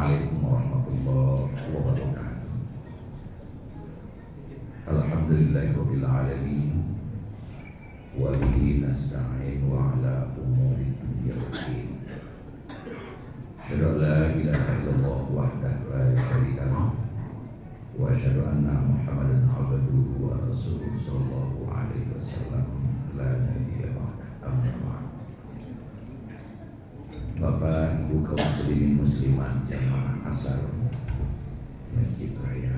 Assalamualaikum warahmatullahi wabarakatuh. Alhamdulillahirabbil alamin. Wa bihi nasta'in wa ala umuri dunya waddin. Asyhadu an la ilaha illallah wahdahu la syarika lahu wa asyhadu anna Muhammadan abduhu wa rasuluhu sallallahu alaihi wasallam la nabiyya ba'da. Amma ba'd. Bapak, Ibu kaum muslimin muslimat jamaah asar Masjid Raya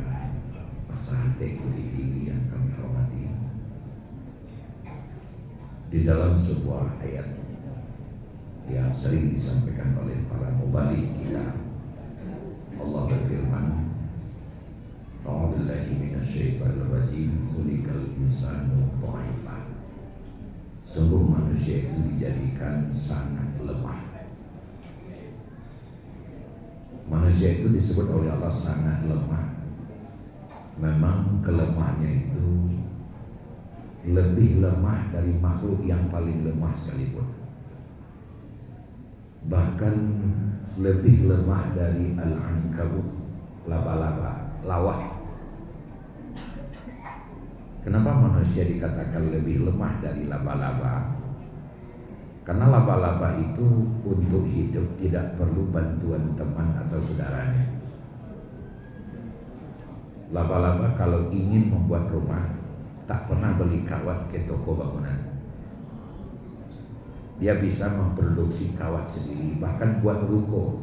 Pasar Hati Bukit Tinggi yang kami hormati. Di dalam sebuah ayat yang sering disampaikan oleh para mubalik kita, Allah berfirman, A'udzubillahi minasyaitonir rajim, khuliqal insanu dha'ifa. Sungguh manusia itu dijadikan sangat lemah. Manusia itu disebut oleh Allah sangat lemah. Memang kelemahannya itu lebih lemah dari makhluk yang paling lemah sekalipun. Bahkan lebih lemah dari al-ankabut, laba-laba, lawak. Kenapa manusia dikatakan lebih lemah dari laba-laba? Karena laba-laba itu untuk hidup tidak perlu bantuan teman atau saudaranya. Laba-laba kalau ingin membuat rumah tak pernah beli kawat ke toko bangunan. Dia bisa memproduksi kawat sendiri, bahkan buat ruko,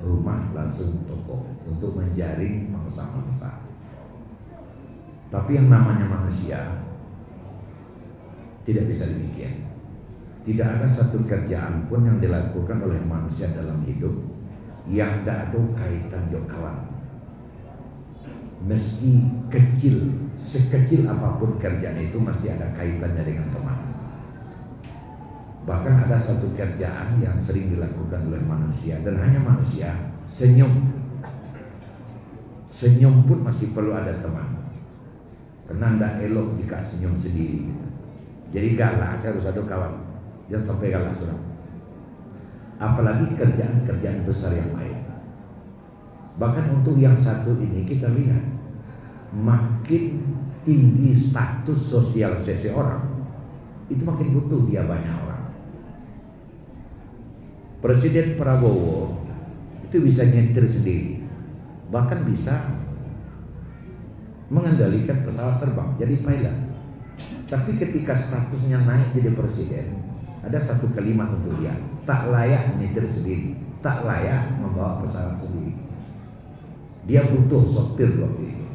rumah langsung toko untuk menjaring mangsa-mangsa. Tapi yang namanya manusia tidak bisa demikian. Tidak ada satu kerjaan pun yang dilakukan oleh manusia dalam hidup yang tidak ada kaitan dengan kawan. Meski kecil, sekecil apapun kerjaan itu mesti ada kaitannya dengan teman. Bahkan ada satu kerjaan yang sering dilakukan oleh manusia dan hanya manusia, senyum. Senyum pun masih perlu ada teman. Karena tidak elok jika senyum sendiri. Jadi galak saya harus ada kawan. Jangan sampai galak suram. Apalagi kerjaan-kerjaan besar yang lain. Bahkan untuk yang satu ini kita lihat, makin tinggi status sosial seseorang, itu makin butuh dia banyak orang. Presiden Prabowo itu bisa nyetir sendiri, bahkan bisa mengendalikan pesawat terbang, jadi pilot. Tapi ketika statusnya naik jadi presiden, ada satu kalimat untuk dia, tak layak menyetir sendiri, tak layak membawa pesawat sendiri. Dia butuh sopir waktu itu.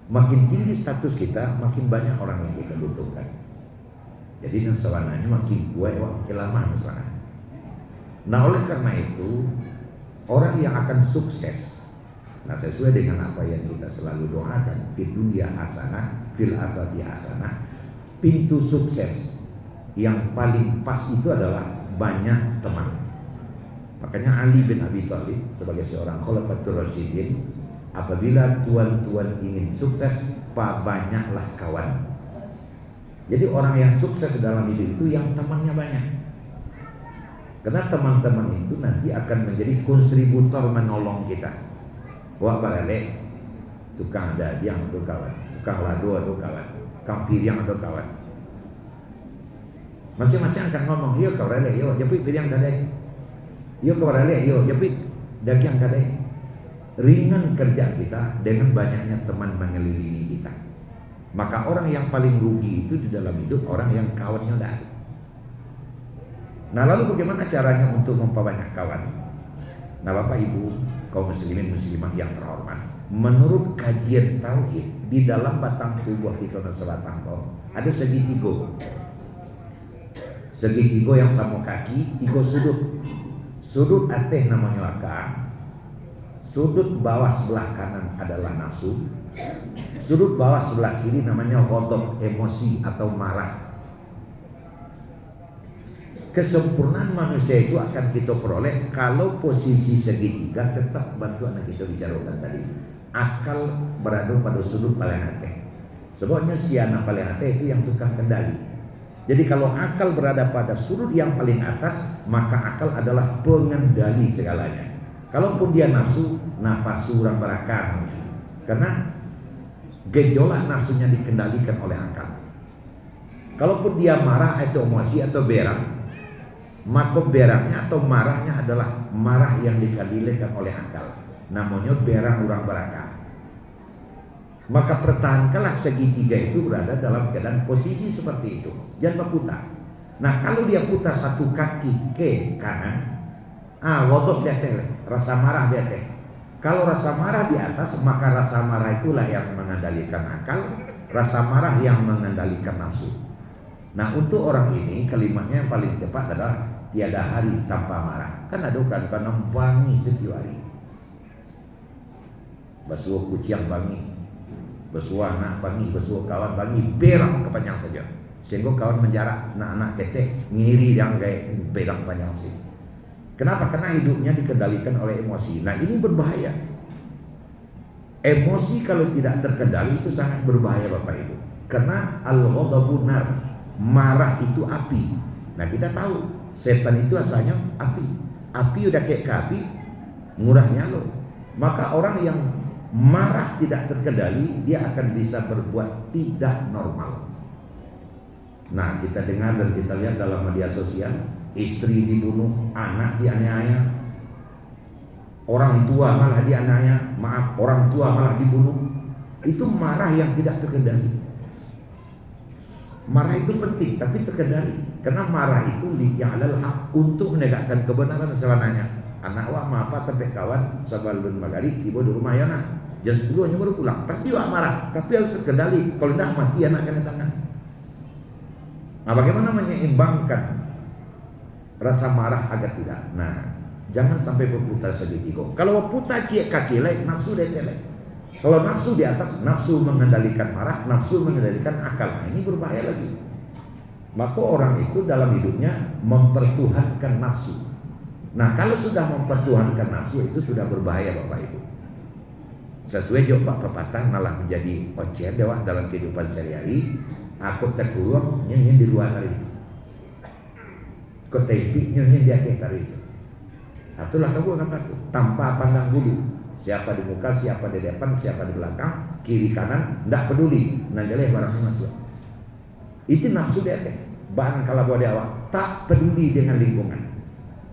Makin tinggi status kita, makin banyak orang yang kita butuhkan. Jadi nusawananya makin kuat, makin lama nusawananya. Nah oleh karena itu, orang yang akan sukses, nah sesuai dengan apa yang kita selalu doakan, fid dunya hasanah, fil akhirati hasanah, pintu sukses yang paling pas itu adalah banyak teman. Makanya Ali bin Abi Thalib sebagai seorang khulafatur rasyidin, apabila tuan-tuan ingin sukses, banyaklah kawan. Jadi orang yang sukses dalam hidup itu yang temannya banyak. Karena teman-teman itu nanti akan menjadi kontributor menolong kita. Wah balale, tukang dagang ada kawan, tukang lado ada kawan, tukang piring ada kawan. Masing-masing akan ngomong, yo kau rale, yo jepit piring kadai, yo kau rale, yo jepit dagang kadai. Ringan kerja kita dengan banyaknya teman mengelilingi kita. Maka orang yang paling rugi itu di dalam hidup orang yang kawannya tidak ada. Nah lalu bagaimana caranya untuk memperbanyak kawan? Nah Bapak Ibu kaum muslimin muslimat yang terhormat, menurut kajian tauhid di dalam batang tubuh kita sebatang pohon ada segitiga. Segitiga yang sama kaki, tiga sudut. Sudut atas namanya akal, sudut bawah sebelah kanan adalah nafsu, sudut bawah sebelah kiri namanya ghadab, emosi atau marah. Kesempurnaan manusia itu akan kita peroleh kalau posisi segitiga tetap bantuan yang kita bicarakan tadi. Akal berada pada sudut paling atas. Sebabnya si anak paling atas itu yang tukang kendali. Jadi kalau akal berada pada sudut yang paling atas, maka akal adalah pengendali segalanya. Kalaupun dia nafsu urang berakal, karena gejolak nafsunya dikendalikan oleh akal. Kalaupun dia marah atau emosi atau berang, maka berangnya atau marahnya adalah marah yang dikendalikan oleh akal. Namanya berang urang berakal. Maka pertahankanlah segitiga itu berada dalam keadaan posisi seperti itu. Jangan berputar. Nah, kalau dia putar satu kaki ke kanan, wadok dia teh, rasa marah dia teh. Kalau rasa marah di atas, maka rasa marah itulah yang mengendalikan akal, rasa marah yang mengendalikan nafsu. Nah, untuk orang ini kalimatnya yang paling tepat adalah tiada hari tanpa marah. Kan ada kan bangi setiap hari. Basuh kucing bangi, basuh anak bangi, basuh kawan bangi, berang kepanjang saja. Sehingga kawan menjarak anak-anak ketek ngiri yang kayak berang panjang sih. Kenapa? Karena hidupnya dikendalikan oleh emosi. Nah, ini berbahaya. Emosi kalau tidak terkendali itu sangat berbahaya Bapak Ibu. Karena al-ghadabu nar, marah itu api. Nah, kita tahu setan itu asalnya api. Api udah kayak ke api, murahnya loh. Maka orang yang marah tidak terkendali, dia akan bisa berbuat tidak normal. Nah, kita dengar dan kita lihat dalam media sosial, istri dibunuh, anak dianiaya, orang tua malah dianiaya, orang tua malah dibunuh. Itu marah yang tidak terkendali. Marah itu penting tapi terkendali, karena marah itu yang adalah hak untuk menegakkan kebenaran sebenarnya. Anak wa apa sampai kawan sabalun magari tiba di rumah ya nak jam 10 hanya baru pulang, pasti wa marah tapi harus terkendali. Kalau tidak mati anak kena tangan. Nah, bagaimana menyeimbangkan rasa marah agar tidak? Nah, jangan sampai berputar segitiga. Kalau berputar cie kaki lain, nafsu dia telek. Kalau nafsu di atas, nafsu mengendalikan marah, nafsu mengendalikan akal. Nah, ini berbahaya lagi. Maka orang itu dalam hidupnya mempertuhankan nafsu. Nah, kalau sudah mempertuhankan nafsu itu sudah berbahaya Bapak Ibu. Sesuai jawab pepatah malah menjadi ocer dewa dalam kehidupan sehari-hari. Aku terkurung nyanyi di luar hari itu. Kau tepi nyanyi di atas hari itu. Itulah kamu apa itu? Tanpa pandang bulu. Siapa di muka, siapa di depan, siapa di belakang, kiri kanan, tidak peduli. Nanjaleh barangnya masuk. Itu nafsu di atas. Bahan kalau buat awak tak peduli dengan lingkungan.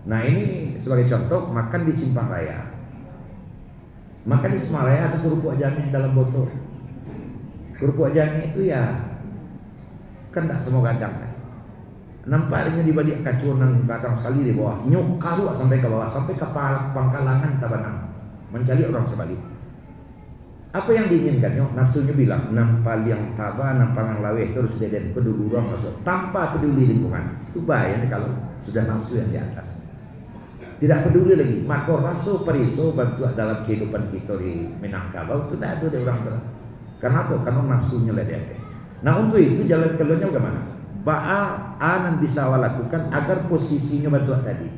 Nah, ini sebagai contoh makan di simpang raya. Makan di simpang raya ada kerupuk jamih dalam botol. Kerupuk jamih itu ya kan tak semua kadang kan. Nampaknya di balik kacuan yang kadang sekali di bawah, nyok karu sampai ke bawah, sampai ke pangkalangan tabanang, mencari orang sebalik. Apa yang diinginkan? Nyok nafsunya bilang nampal yang taba, nampal yang laweh terus deden kedua orang masuk tanpa peduli lingkungan. Itu bahaya kalau sudah nafsu yang di atas. Tidak peduli lagi. Maka rasa periso bantu dalam kehidupan kita di Minangkabau itu tidak ada di orang terang. Kenapa? Karena nafsunya ledek. Nah, untuk itu jalan keluarnya bagaimana? Ba'anan bisa lakukan agar posisinya bantu tadi.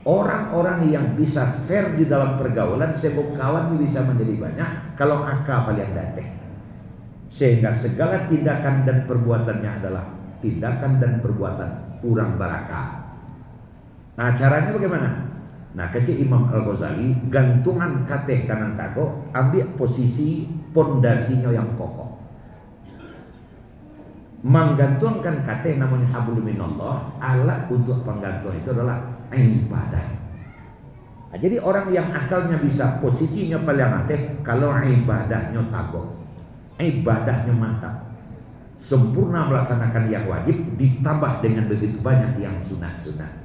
Orang-orang yang bisa fair di dalam pergaulan, sebab kawan bisa menjadi banyak kalau akal paling datang. Sehingga segala tindakan dan perbuatannya adalah tindakan dan perbuatan orang barakah. Nah, caranya bagaimana? Nah, kecil Imam Al-Ghazali gantungan kateh kanan tago, ambil posisi pondasinya yang kokoh. Menggantungkan kateh namanya hablum minallah, alat untuk penggantung itu adalah ibadah. Nah, jadi orang yang akalnya bisa posisinya paling ateh kalau ibadahnya tago, ibadahnya mantap, sempurna melaksanakan yang wajib ditambah dengan begitu banyak yang sunat-sunat.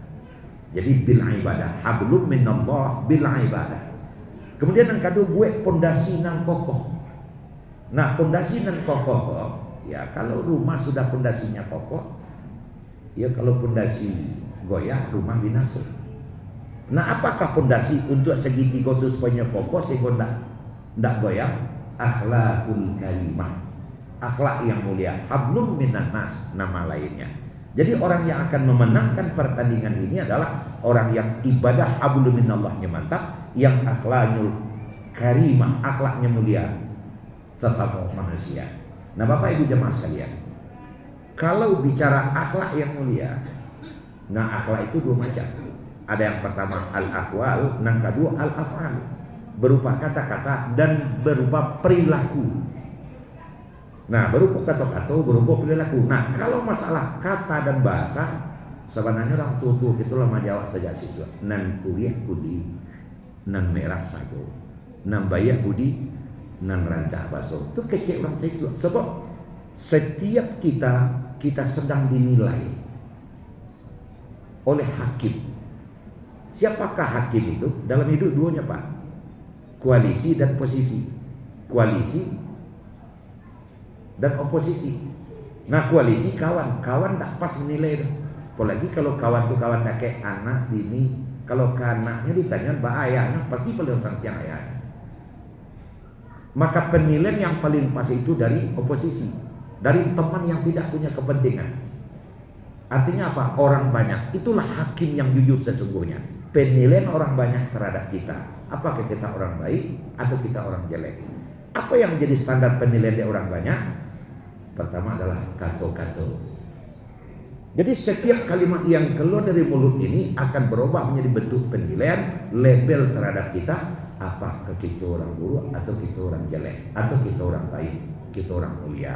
Jadi bil ibadah, hablum minallah bil ibadah. Kemudian yang kedua buat pondasi nang kokoh. Nah, pondasi nang kokoh, ya kalau rumah sudah pondasinya kokoh, ya kalau pondasi goyah rumah binasa. Nah, apakah pondasi untuk segitiga itu supaya kokoh sehingga tidak goyah? Akhlakul karimah, akhlak yang mulia. Hablum minan nas nama lainnya. Jadi orang yang akan memenangkan pertandingan ini adalah orang yang ibadah hablum minallahnya mantap, yang akhlakul karimah, akhlaknya mulia sesama manusia. Nah, Bapak Ibu jemaah sekalian, kalau bicara akhlak yang mulia, nah akhlak itu dua macam. Ada yang pertama al-aqwal, yang kedua al-af'al, berupa kata-kata dan berupa perilaku. Nah, berupa kata-kata, berupa perilaku. Nah, kalau masalah kata dan bahasa, sebenarnya orang tua itu lama jawab saja siswa. Nan kuliah budi, nan merah sago, nan bayak budi, nan rancak baso. Itu kecil orang siswa. Sebab setiap kita sedang dinilai oleh hakim. Siapakah hakim itu? Dalam hidup duanya Pak, koalisi dan posisi, koalisi dan oposisi. Nah, koalisi kawan tak pas menilai. Apalagi kalau kawan itu kawan kakek, anak, bini. Kalau ke anaknya ditanya mbak ayahnya, pasti paling sang ayahnya. Maka penilaian yang paling pas itu dari oposisi, dari teman yang tidak punya kepentingan. Artinya apa? Orang banyak. Itulah hakim yang jujur sesungguhnya. Penilaian orang banyak terhadap kita. Apakah kita orang baik atau kita orang jelek? Apa yang menjadi standar penilaian dari orang banyak? Pertama adalah kata-kata. Jadi setiap kalimat yang keluar dari mulut ini akan berubah menjadi bentuk penilaian, label terhadap kita. Apakah kita orang buruk atau kita orang jelek, atau kita orang baik, kita orang mulia.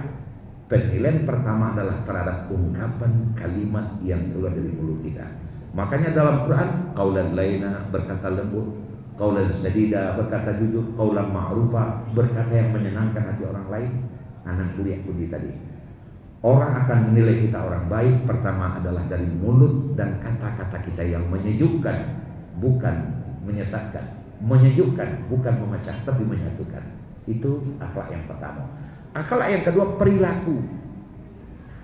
Penilaian pertama adalah terhadap ungkapan kalimat yang keluar dari mulut kita. Makanya dalam Quran, qaulan laina, berkata lembut, qaulan sadida, berkata jujur, qaulan ma'rufa, berkata yang menyenangkan hati orang lain. Anak kuliah budi tadi. Orang akan menilai kita orang baik pertama adalah dari mulut dan kata-kata kita yang menyejukkan, bukan menyesatkan. Menyejukkan, bukan memecah, tapi menyatukan. Itu akhlak yang pertama. Akhlak yang kedua, perilaku.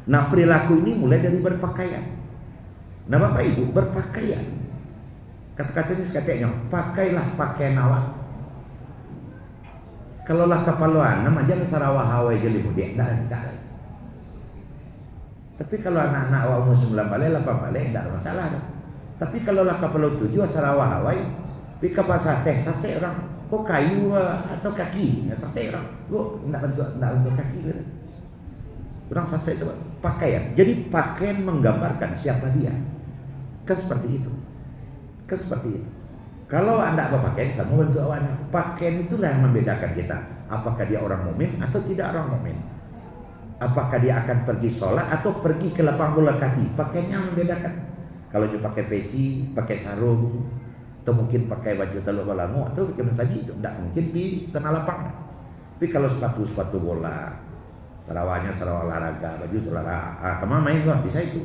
Nah, perilaku ini mulai dari berpakaian. Nah, Bapak Ibu, berpakaian, kata-katanya sekatanya, pakailah pakaian awak. Kalau lah kepaluan, nama jangan sarawah hawai jeli mudik, tidak ada. Tapi kalau anak-anak awak umur 9 balik, 8 balik, tidak ada masalah. Tapi kalau lah kepalu 7 sarawah hawai, pika pasah teh sate orang, kok kayu atau kaki, nggak sate orang, kok tidak bentuk kaki. Orang sate coba pakaian. Jadi pakaian menggambarkan siapa dia. Kan seperti itu. Kalau Anda berpakaian sama bentuk awalnya. Pakaian itulah yang membedakan kita. Apakah dia orang mukmin atau tidak orang mukmin. Apakah dia akan pergi sholat atau pergi ke lapang bola kaki. Pakaiannya membedakan. Kalau dia pakai peci, pakai sarung, atau mungkin pakai baju telur balangu, atau pakai mensaji, itu tidak mungkin di tengah lapang. Tapi kalau sepatu bola, sarawaknya sarawak olahraga, baju olahraga, kemana main gua bisa itu.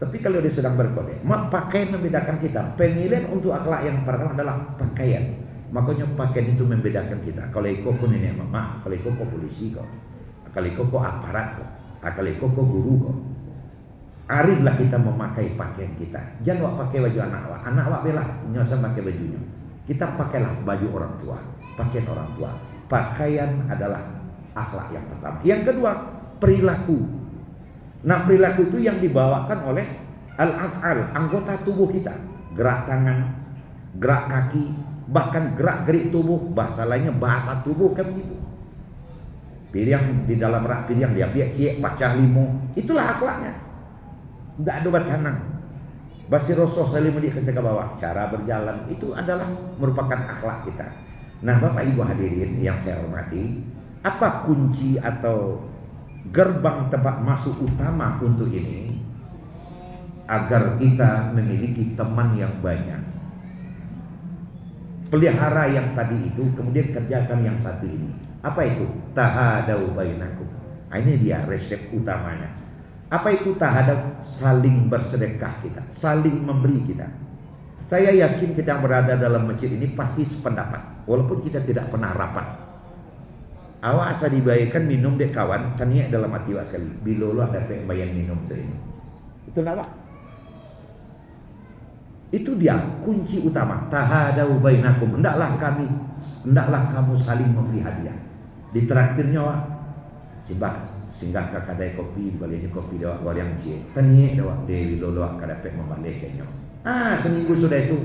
Tapi kalau dia sedang berkode, pakaian membedakan kita. Penilaian untuk akhlak yang pertama adalah pakaian. Makanya pakaian itu membedakan kita. Kalau ikut nenek mama, kalau ikut polisi kok, kalau ikut aparat kok, kalau ikut guru kok. Ariflah kita memakai pakaian kita. Jangan pakai baju anak awak bela, nyosan pakai bajunya. Kita pakailah baju orang tua, pakaian orang tua. Pakaian adalah akhlak yang pertama. Yang kedua, perilaku. Nah, perilaku itu yang dibawakan oleh al-af'al, anggota tubuh kita. Gerak tangan, gerak kaki, bahkan gerak-gerik tubuh. Bahasa lainnya bahasa tubuh kan begitu. Piriang di dalam rak piriang dia biak ciek pacah limo. Itulah akhlaknya. Tidak ada batanang. Basi Rasul salim di ketika bawah. Cara berjalan itu adalah merupakan akhlak kita. Nah, Bapak Ibu hadirin yang saya hormati, apa kunci atau gerbang tempat masuk utama untuk ini agar kita memiliki teman yang banyak? Pelihara yang tadi itu, kemudian kerjakan yang satu ini. Apa itu? Tahadau bainakum. Ini dia resep utamanya. Apa itu tahadau? Saling bersedekah kita, saling memberi kita. Saya yakin kita yang berada dalam masjid ini pasti sependapat, walaupun kita tidak pernah rapat. Awak asa dibayarkan minum dek kawan, tanya dalam hati awak sekali. Bila Allah dapat bayar minum tu ini. Itu apa? Itu dia kunci utama. Tahadau bainakum. Hendaklah kamu saling memberi hadiah. Ditraktirnya awak. Singgah ke kedai kopi, baliknya kopi dia awak yang cie. Tanya dia awak bila Allah dapat membalikkannya. Seminggu sudah itu.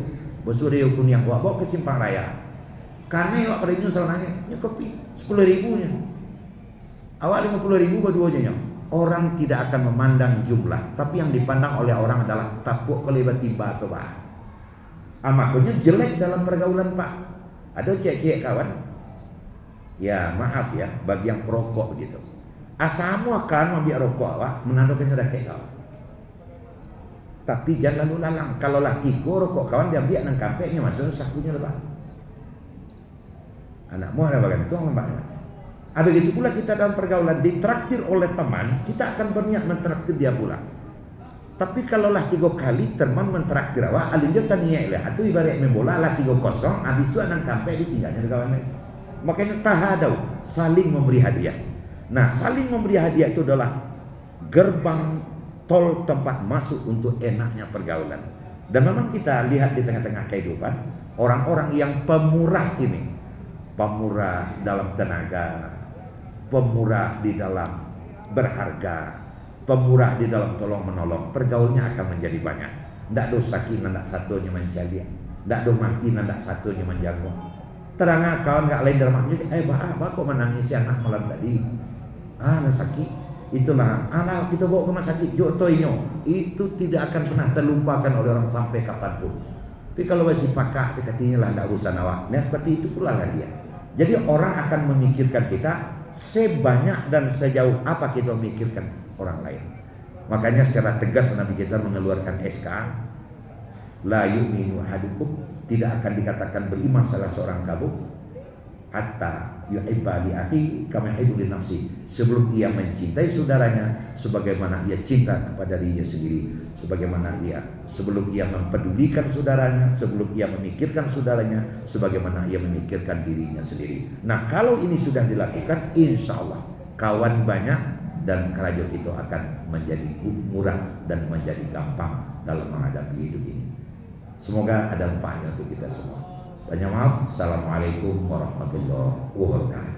Besuri ukun yang bawa ke simpang raya. Karena awak pada ini salahnya kopi 10.000 nya. Awak 50.000 berdua-duanya. Orang tidak akan memandang jumlah, tapi yang dipandang oleh orang adalah tapuk kelebat tiba atau bah. Makanya jelek dalam pergaulan Pak. Ada cek-cek kawan, ya maaf ya, bagi yang perokok gitu. Asamu akan ambil rokok awak, menandakan sudah kayak kawan. Tapi jangan lalu lalang. Kalau lah tiko rokok kawan diambil nang kampeknya masuk sakunya lepas. Anakmu ada bagian itu lembaknya. Begitu pula kita dalam pergaulan ditraktir oleh teman, kita akan berniat mentraktir dia pula. Tapi kalau lah 3 kali teman mentraktir awak, alin dia tanya lah, itu ibarat main bola lah 3-0, habis itu anak sampai ditinggalnya kawan lain. Makanya tahadau, saling memberi hadiah. Nah, saling memberi hadiah itu adalah gerbang tol tempat masuk untuk enaknya pergaulan. Dan memang kita lihat di tengah-tengah kehidupan, orang-orang yang pemurah ini, pemurah dalam tenaga, pemurah di dalam berharga, pemurah di dalam tolong menolong, pergaulnya akan menjadi banyak. Ndak do sakit nandak satunya mencari, ndak do mati nandak satunya menjamu. Terang kawan nggak lain dalam maknya, bah kok menangis anak malam tadi? Sakit. Itulah anak kita bawa ke rumah sakit jotoinyo. Itu tidak akan pernah terlupakan oleh orang sampai kapanpun. Tapi kalau masih pakak sekatinya lah ndak urusan awak. Nah seperti itu pula lah dia. Jadi orang akan memikirkan kita sebanyak dan sejauh apa kita memikirkan orang lain. Makanya secara tegas Nabi kita mengeluarkan SK, la yu'minu ahadukum, tidak akan dikatakan beriman salah seorang kamu hatta yuhibba li akhi kama yuhibbu li nafsi, sebelum ia mencintai saudaranya sebagaimana ia cinta kepada dirinya sendiri, sebelum ia mempedulikan saudaranya, sebelum ia memikirkan saudaranya sebagaimana ia memikirkan dirinya sendiri. Nah, kalau ini sudah dilakukan, insya Allah kawan banyak dan kerajaan itu akan menjadi murah dan menjadi gampang dalam menghadapi hidup ini. Semoga ada manfaatnya untuk kita semua. Banyak maaf. Assalamualaikum warahmatullahi wabarakatuh.